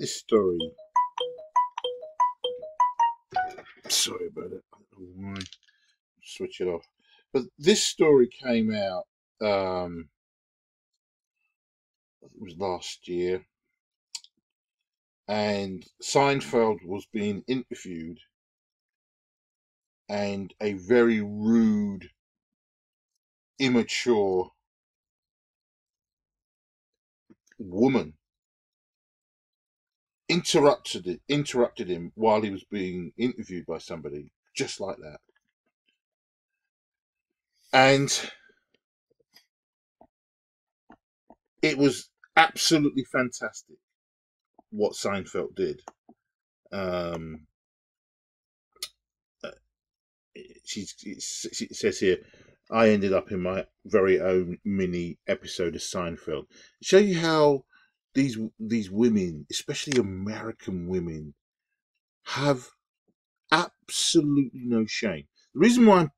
This story, sorry about it, I don't know why, switch it off. But this story came out, it was last year, and Seinfeld was being interviewed, and a very rude, immature woman interrupted him while he was being interviewed by somebody, just like that. And it was absolutely fantastic what Seinfeld did. Um, uh, it says here, I ended up in my very own mini episode of Seinfeld. Show you how these women, especially American women, have absolutely no shame. The reason why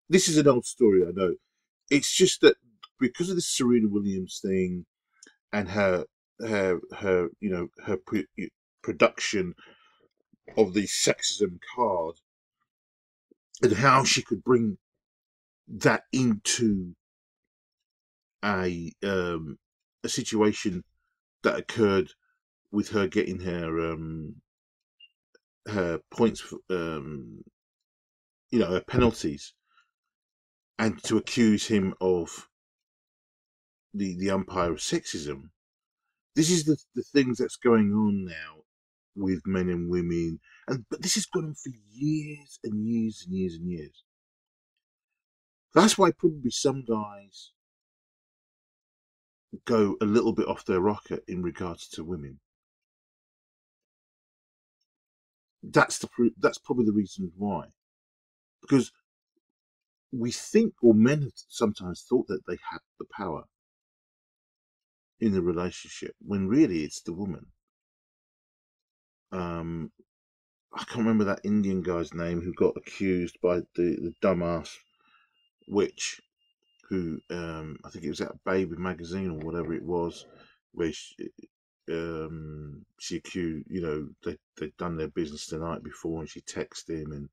this is an old story, I know. It's just that because of this Serena Williams thing and her production of the sexism card and how she could bring that into a a situation that occurred with her getting her points for, her penalties, and to accuse him of the umpire of sexism. This is the things that's going on now with men and women, but this has gone on for years and years and years and years. That's why probably some guys go a little bit off their rocker in regards to women. That's probably the reason why, because we think, or men have sometimes thought, that they have the power in the relationship when really it's the woman. Um, I can't remember that Indian guy's name who got accused by the dumbass witch who, I think it was at Baby magazine or whatever it was, where she accused, they'd done their business the night before, and she texted him and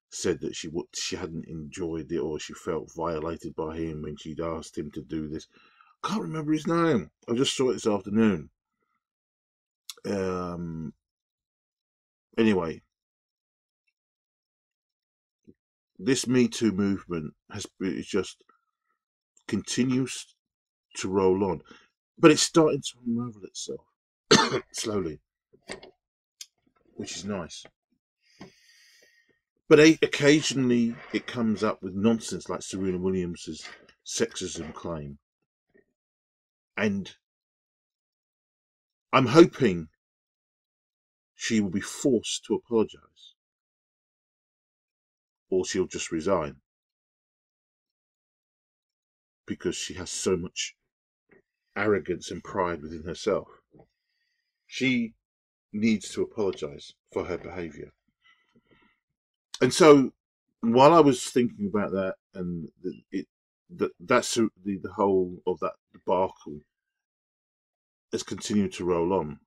said that she hadn't enjoyed it, or she felt violated by him when she'd asked him to do this. I can't remember his name. I just saw it this afternoon. Anyway, this Me Too movement is just continues to roll on, but it's starting to unravel itself slowly, which is nice. But occasionally it comes up with nonsense like Serena Williams's sexism claim, and I'm hoping she will be forced to apologise, or she'll just resign, because she has so much arrogance and pride within herself. She needs to apologise for her behaviour. And so, while I was thinking about that, and that's the whole of that debacle has continued to roll on.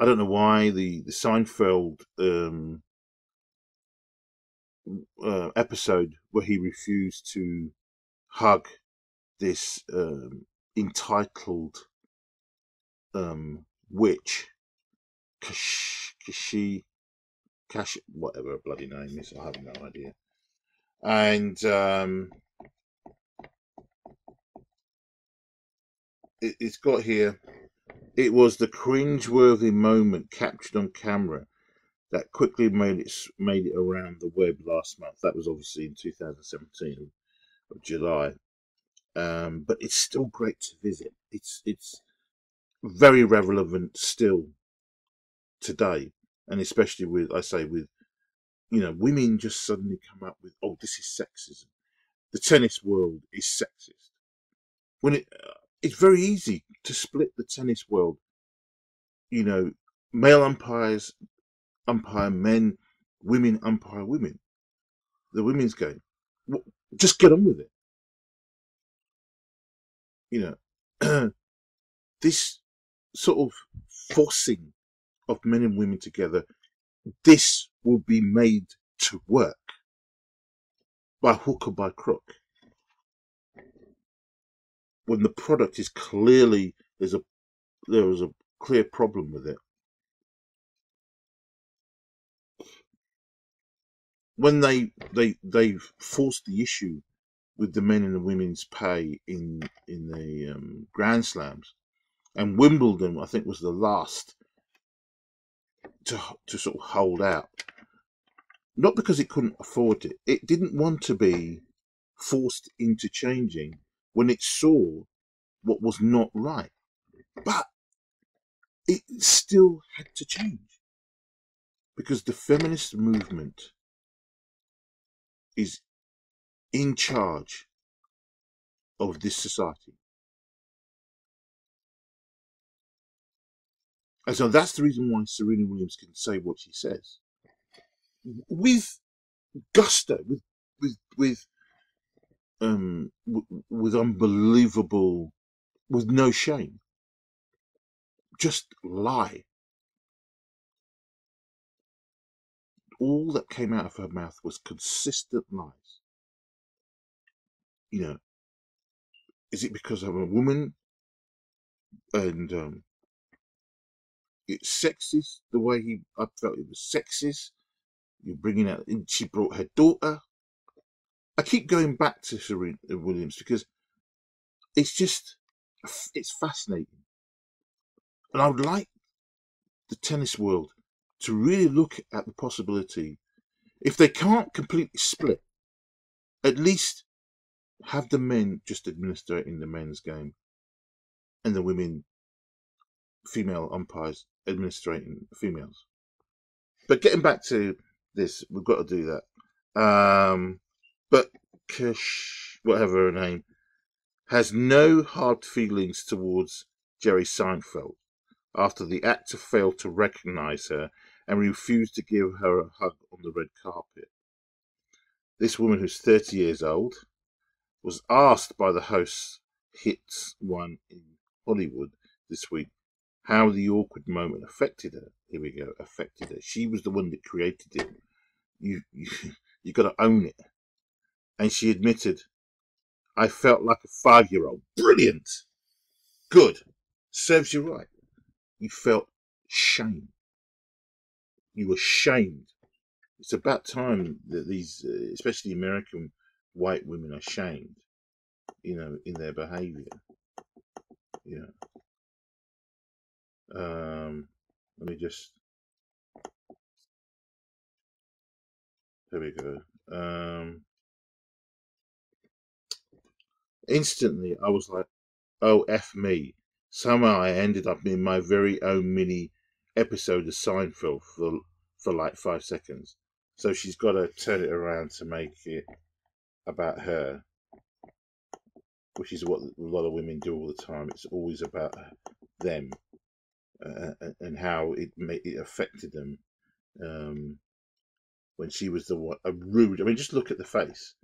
I don't know why the Seinfeld episode where he refused to hug this entitled witch, Cash, whatever her bloody name is, I have no idea. And it's got here, it was the cringe-worthy moment captured on camera that quickly made it around the web last month. That was obviously in 2017 of July. But it's still great to visit. It's very relevant still today, and especially with women just suddenly come up with, oh, this is sexism. The tennis world is sexist. When it's very easy to split the tennis world. Male umpires umpire men, women umpire women. The women's game. Just get on with it. This sort of forcing of men and women together, this will be made to work by hook or by crook, when the product is clearly there is a clear problem with it. When they forced the issue with the men and the women's pay in the Grand Slams, and Wimbledon, I think, was the last to sort of hold out. Not because it couldn't afford it. It didn't want to be forced into changing when it saw what was not right. But it still had to change, because the feminist movement is in charge of this society. And so that's the reason why Serena Williams can say what she says with gusto, with with unbelievable, with no shame. Just lie. All that came out of her mouth was consistent lies. You know, is it because I'm a woman and it's sexist the way I felt it was sexist? You're bringing out, and she brought her daughter. I keep going back to Serena Williams because it's fascinating. And I would like the tennis world to really look at the possibility, if they can't completely split, at least have the men just administrating the men's game and the female umpires administrating the females. But getting back to this, we've got to do that. But Kish, whatever her name, has no hard feelings towards Jerry Seinfeld after the actor failed to recognize her and refused to give her a hug on the red carpet. This woman, who's 30 years old, was asked by the host Hits One in Hollywood this week how the awkward moment affected her. Here we go, affected her. She was the one that created it. You got to own it. And she admitted, I felt like a 5-year-old. Brilliant. Good. Serves you right. You felt shame. You were shamed. It's about time that these, especially American white women, are shamed, in their behaviour. Let me just, there we go. Instantly, I was like, oh, F me. Somehow I ended up in my very own mini episode of Seinfeld for like 5 seconds. So she's got to turn it around to make it about her, which is what a lot of women do all the time. It's always about them and how it affected them when she was a rude. I mean, just look at the face.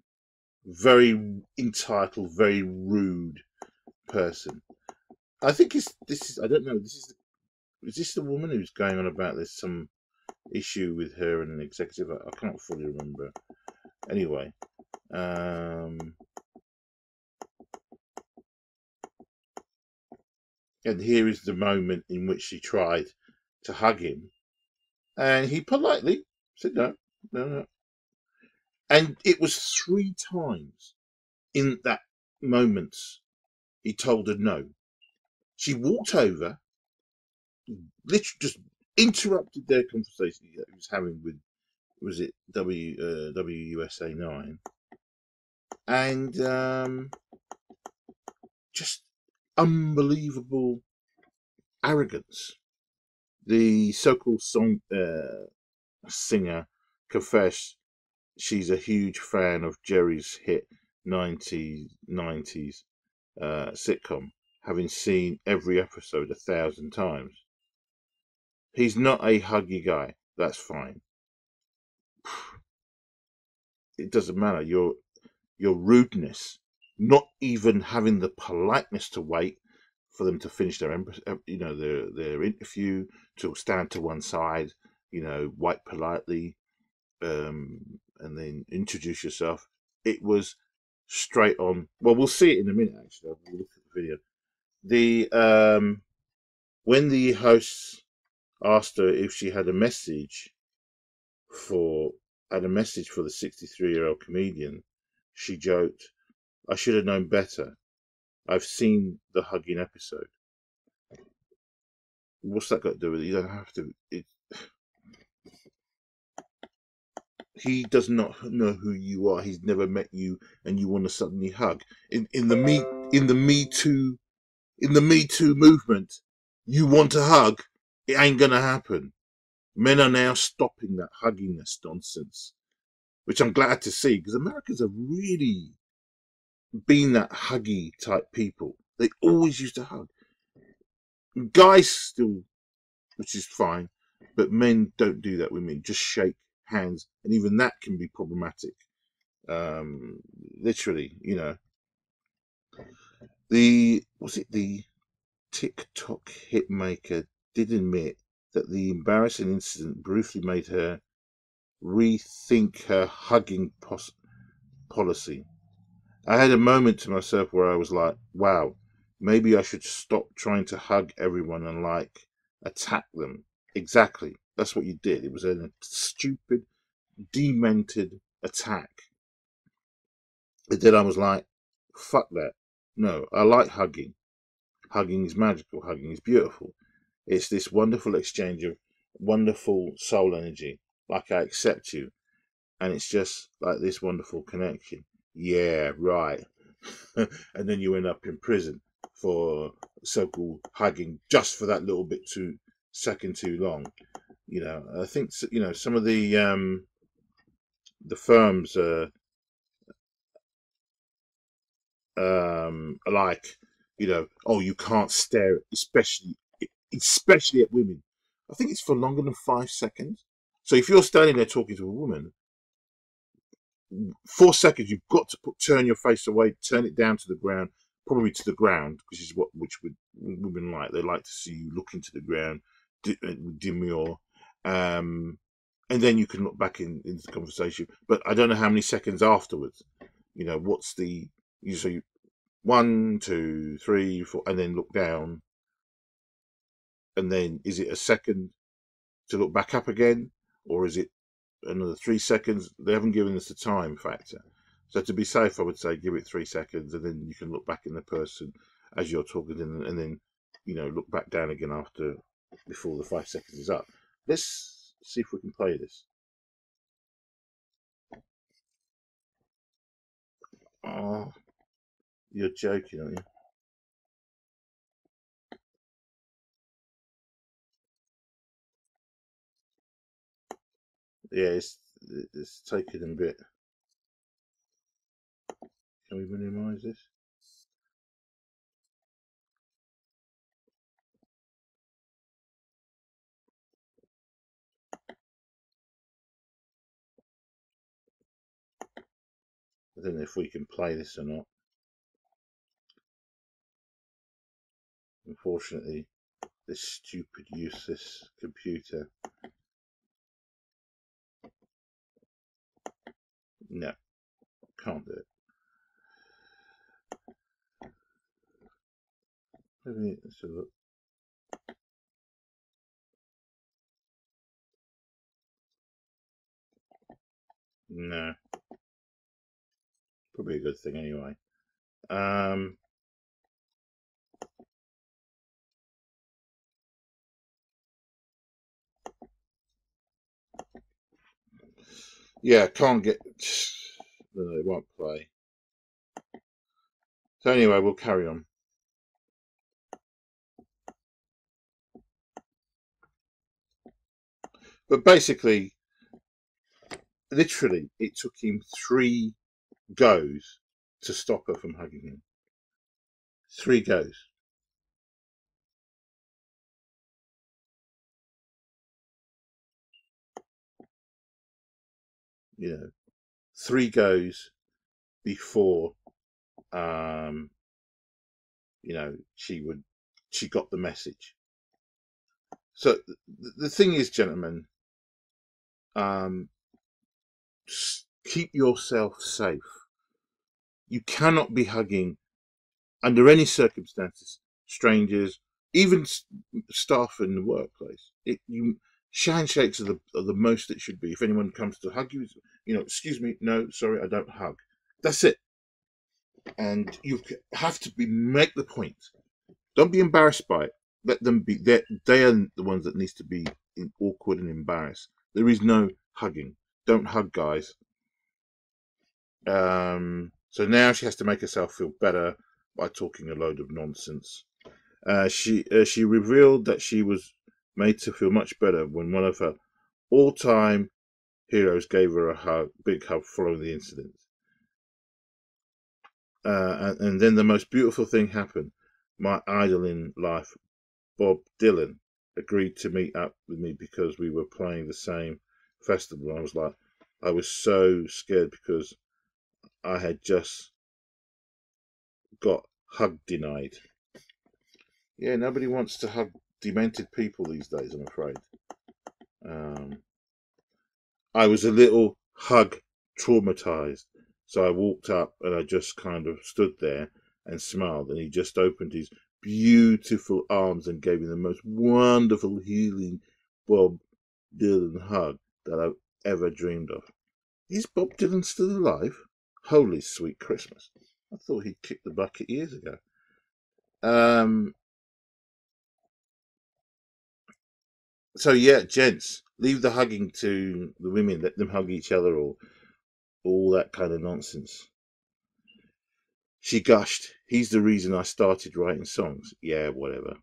Very entitled, very rude person. I think this is. I don't know. Is this the woman who's going on about there's some issue with her and an executive? I can't fully remember. Anyway, and here is the moment in which she tried to hug him, and he politely said no, no, no. And it was 3 times in that moment he told her no. She walked over, literally just interrupted their conversation he was having with, was it WUSA 9, and just unbelievable arrogance. The so-called singer confessed she's a huge fan of Jerry's hit 90s sitcom, having seen every episode 1,000 times. He's not a huggy guy. That's fine. It doesn't matter. Your rudeness, not even having the politeness to wait for them to finish their their interview, to stand to one side, wipe politely, and then introduce yourself. It was straight on. Well, we'll see it in a minute. Actually, I'll look at the video. The when the hosts asked her if she for had a message for the 63-year-old comedian, she joked, "I should have known better. I've seen the hugging episode." What's that got to do with it? You don't have to. He does not know who you are. He's never met you, and you want to suddenly hug. In the Me Too movement, you want to hug. It ain't gonna happen. Men are now stopping that hugginess nonsense, which I'm glad to see, because Americans have really been that huggy type people. They always used to hug. Guys still, which is fine, but men don't do that with men. Just shake hands, and even that can be problematic. Literally, the TikTok hitmaker did admit that the embarrassing incident briefly made her rethink her hugging policy. I had a moment to myself where I was like, wow, maybe I should stop trying to hug everyone and attack them. Exactly. That's what you did. It was a stupid, demented attack. And then I was like, fuck that. No, I like hugging. Hugging is magical. Hugging is beautiful. It's this wonderful exchange of wonderful soul energy. Like, I accept you. And it's just like this wonderful connection. Yeah, right. And then you end up in prison for so-called hugging just for that little bit too second too long. I think some of the firms are like, oh, you can't stare, especially at women. I think it's for longer than 5 seconds. So if you're standing there talking to a woman, 4 seconds, you've got to turn your face away, turn it down to the ground, probably to the ground, which is which women like. They like to see you looking to the ground, demure, and then you can look back into the conversation. But I don't know how many seconds afterwards. What's the usually 1, 2, 3, 4, and then look down, and then is it a second to look back up again, or is it another 3 seconds? They haven't given us the time factor. So to be safe, I would say give it 3 seconds, and then you can look back in the person as you're talking, and then look back down again before the 5 seconds is up. Let's see if we can play this. Oh, you're joking, aren't you? Yeah, it's taking a bit. Can we minimise this? I don't know if we can play this or not. Unfortunately, this stupid, useless computer. No, can't do it. Maybe let's have a look. No, probably a good thing anyway. Um, yeah, can't get. No, it won't play. So anyway, we'll carry on. But basically, literally, it took him 3 goes to stop her from hugging him. 3 goes. 3 goes before, she would she got the message. So the thing is, gentlemen, keep yourself safe. You cannot be hugging under any circumstances strangers, even staff in the workplace. Handshakes are the most it should be. If anyone comes to hug you, excuse me, no, sorry, I don't hug. That's it. And you have to make the point. Don't be embarrassed by it. Let them be. They are the ones that needs to be awkward and embarrassed. There is no hugging. Don't hug, guys. So now she has to make herself feel better by talking a load of nonsense. She revealed that she was made to feel much better when one of her all-time heroes gave her a big hug following the incident. And then the most beautiful thing happened. My idol in life, Bob Dylan, agreed to meet up with me because we were playing the same festival. I was so scared because I had just got hug denied. Yeah, nobody wants to hug demented people these days, I'm afraid. I was a little hug traumatized. So I walked up and I just kind of stood there and smiled. And he just opened his beautiful arms and gave me the most wonderful, healing Bob Dylan hug that I've ever dreamed of. Is Bob Dylan still alive? Holy sweet Christmas. I thought he'd kicked the bucket years ago. So yeah, gents, leave the hugging to the women. Let them hug each other or all that kind of nonsense. She gushed. He's the reason I started writing songs. Yeah, whatever.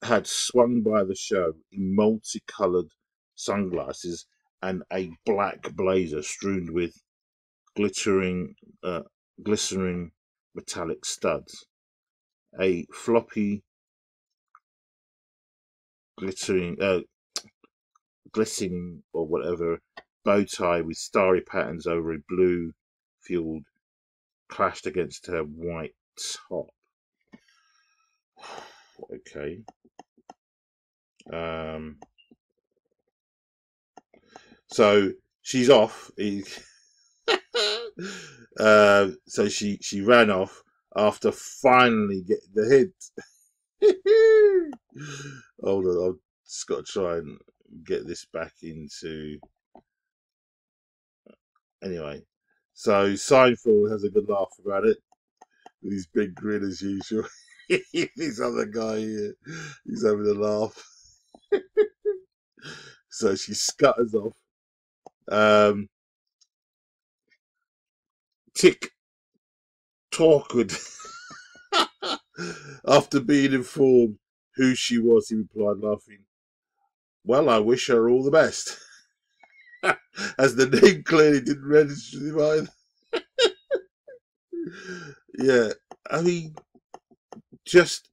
Had swung by the show in multicolored sunglasses and a black blazer strewn with glittering, glistering metallic studs. A floppy, glistening or whatever bow tie with starry patterns over a blue field clashed against her white top. Okay. So she's off. So she ran off after finally getting the hint. Hold on, I've just got to try and get this back into. Anyway, so Seinfeld has a good laugh about it with his big grin as usual. This other guy here, he's having a laugh. So she scutters off. Tick Torquid. After being informed who she was, he replied, laughing, "Well, I wish her all the best." As the name clearly didn't register in his mind. Yeah, I mean, just,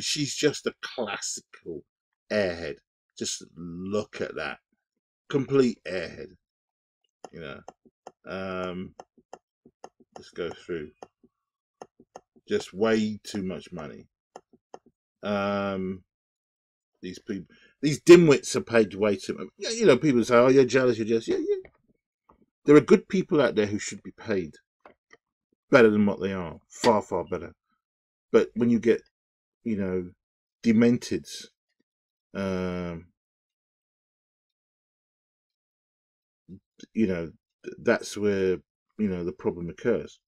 she's just a classical airhead. Just look at that. Complete airhead. Let's go through. Just way too much money. These people, these dimwits are paid way too much. People say, "Oh, you're jealous, you're jealous." Yeah. There are good people out there who should be paid better than what they are. Far, far better. But when you get, demented, that's where, the problem occurs.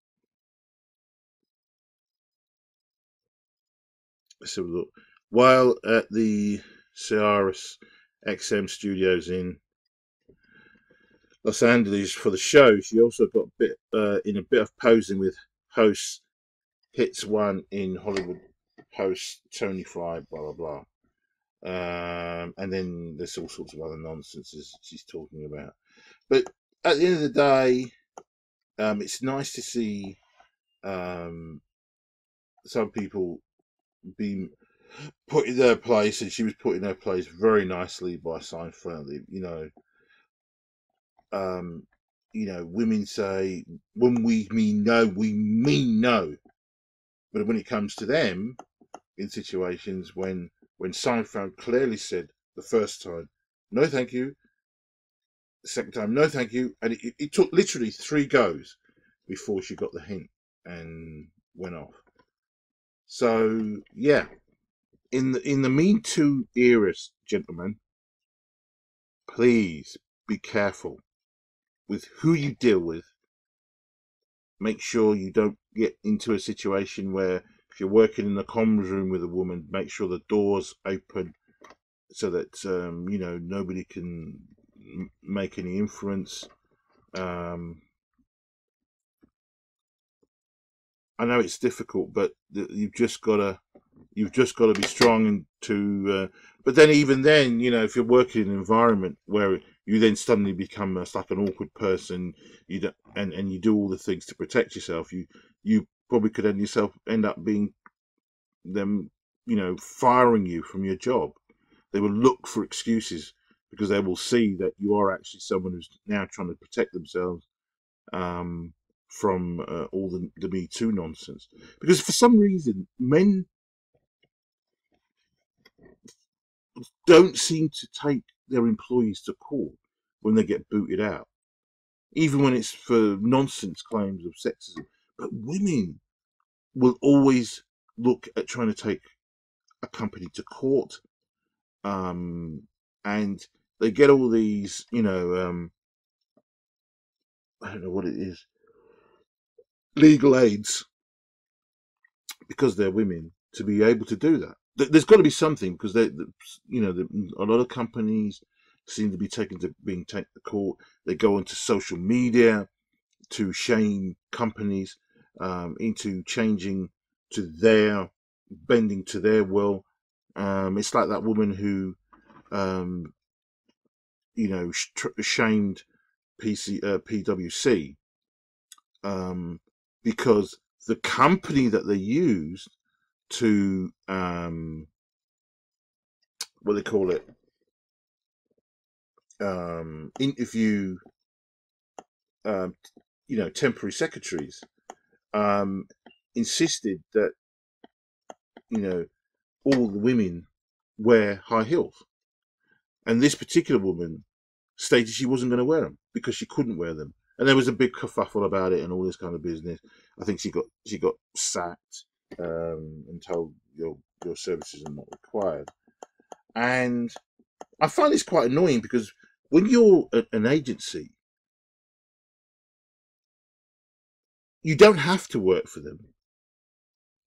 So look, while at the Sirius XM studios in Los Angeles for the show, she also got in a bit of posing with hosts Hits One in Hollywood host Tony Fly, blah blah blah. And then there's all sorts of other nonsense she's talking about. But at the end of the day, it's nice to see some people being put in their place, and she was put in her place very nicely by Seinfeld. women say, when we mean no, we mean no. But when it comes to them, in situations when Seinfeld clearly said the first time, no, thank you. The second time, no, thank you. And it took literally 3 goes before she got the hint and went off. So yeah, in the Me Too era, gentlemen, please be careful with who you deal with. Make sure you don't get into a situation where if you're working in the comms room with a woman, make sure the door's open so that nobody can make any influence. Um, I know it's difficult, but you've just got to be strong and to. But then even then, if you're working in an environment where you then suddenly become like an awkward person, you don't, and you do all the things to protect yourself, you probably could end up being them, firing you from your job. They will look for excuses because they will see that you are actually someone who's now trying to protect themselves um, from all the Me Too nonsense. Because for some reason, men don't seem to take their employees to court when they get booted out, even when it's for nonsense claims of sexism. But women will always look at trying to take a company to court, and they get all these, I don't know what it is, legal aids because they're women to be able to do that. There's got to be something because a lot of companies seem to be being taken to court. They go into social media to shame companies into changing to their bending to their will. It's like that woman who um, shamed PwC because the company that they used to what they call it interview um, temporary secretaries um, insisted that all the women wear high heels, and this particular woman stated she wasn't going to wear them because she couldn't wear them, and there was a big kerfuffle about it and all this kind of business. I think she got sacked and told your services are not required. And I find this quite annoying because when you're an agency, you don't have to work for them.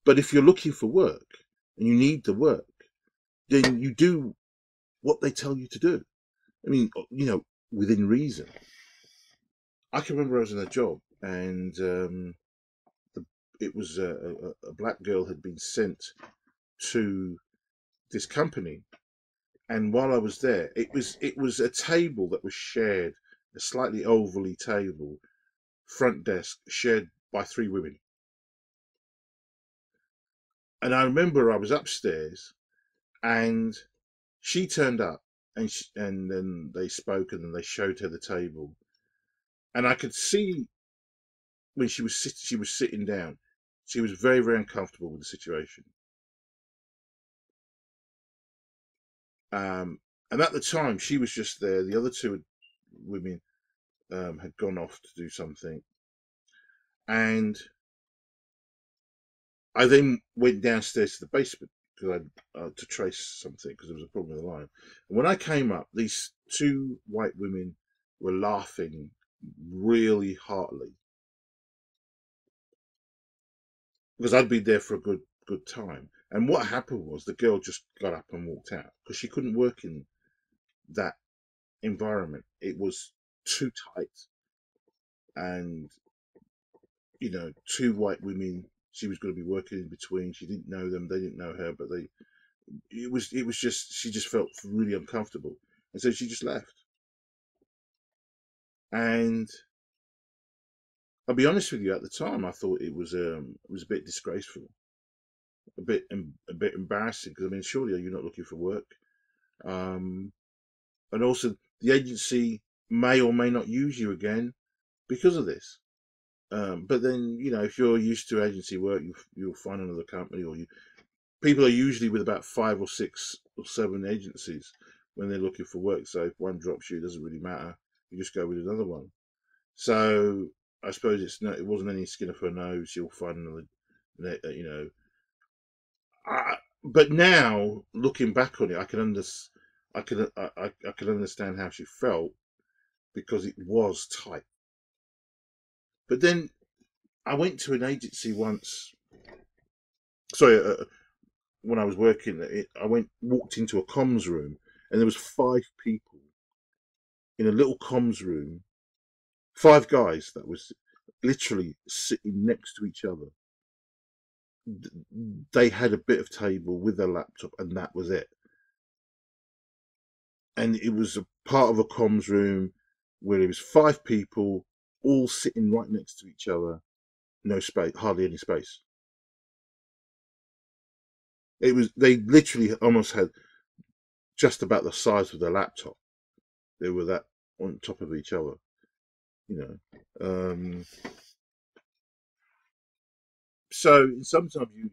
But if you're looking for work and you need the work, then you do what they tell you to do. I mean, within reason. I can remember I was in a job and it was a black girl had been sent to this company, and while I was there, it was a table that was shared, a slightly ovally table, front desk shared by 3 women. And I remember I was upstairs, and she turned up, and then they spoke, and then they showed her the table, and I could see when she was sitting down, she was very very uncomfortable with the situation. Um, and at the time, she was just there. The other 2 women had gone off to do something, and I then went downstairs to the basement because I to trace something because there was a problem with the line. And when I came up, these 2 white women were laughing really heartily because I'd been there for a good time. And what happened was the girl just got up and walked out because she couldn't work in that environment. It was too tight, and 2 white women. She was going to be working in between. She didn't know them. They didn't know her, but they. It was just she just felt really uncomfortable, and so she just left. And I'll be honest with you, at the time, I thought it was a bit disgraceful, a bit embarrassing because I mean, surely you're not looking for work, um, and also the agency may or may not use you again. because of this. But then, you know, if you're used to agency work, you'll find another company, or people are usually with about 5 or 6 or 7 agencies when they're looking for work. So if one drops you, it doesn't really matter. You just go with another one. So I suppose it wasn't any skin off her nose. She'll find another, you know. But now looking back on it, I can understand how she felt, because it was tight. But then I went to an agency once. Sorry, when I was working, walked into a comms room, and there was 5 people in a little comms room, 5 guys that was literally sitting next to each other. They had a bit of table with their laptop, and that was it. And it was a part of a comms room where it was 5 people all sitting right next to each other, no space, hardly any space. They literally almost had just about the size of their laptop. They were that on top of each other, you know. So sometimes you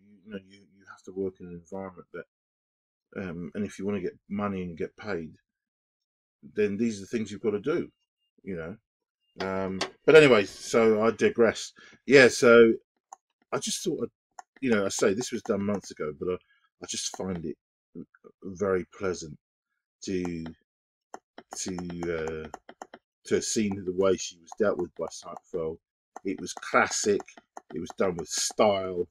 have to work in an environment that, and if you want to get money and get paid, then these are the things you've got to do, you know. But anyway, so I digress. Yeah, so I just thought, you know, I say this was done months ago, but I just find it very pleasant to have seen the way she was dealt with by Seinfeld. It was classic. It was done with style,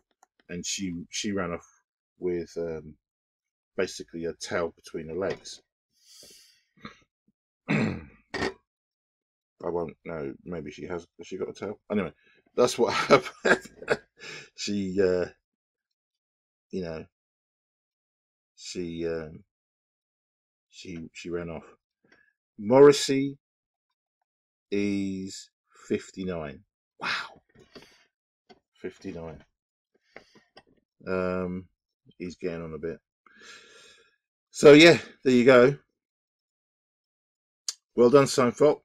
and she ran off with basically a tail between her legs. I won't know. Maybe she has. Has she got a tail? Anyway, that's what happened. She, you know, she she ran off. Morrissey is 59. Wow, 59. He's getting on a bit. So yeah, there you go. Well done, Seinfeld.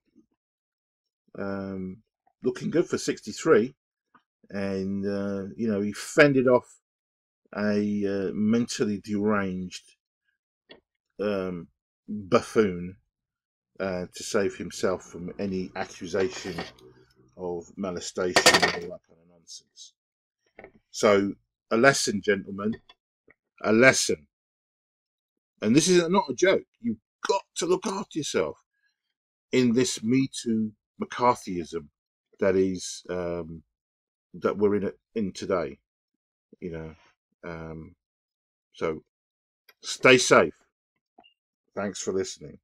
Looking good for 63, and you know, he fended off a mentally deranged buffoon to save himself from any accusation of molestation and all that kind of nonsense. So, a lesson, gentlemen, a lesson. And this is not a joke. You've got to look after yourself in this Me Too McCarthyism that is that we're in today. You know, so stay safe. Thanks for listening.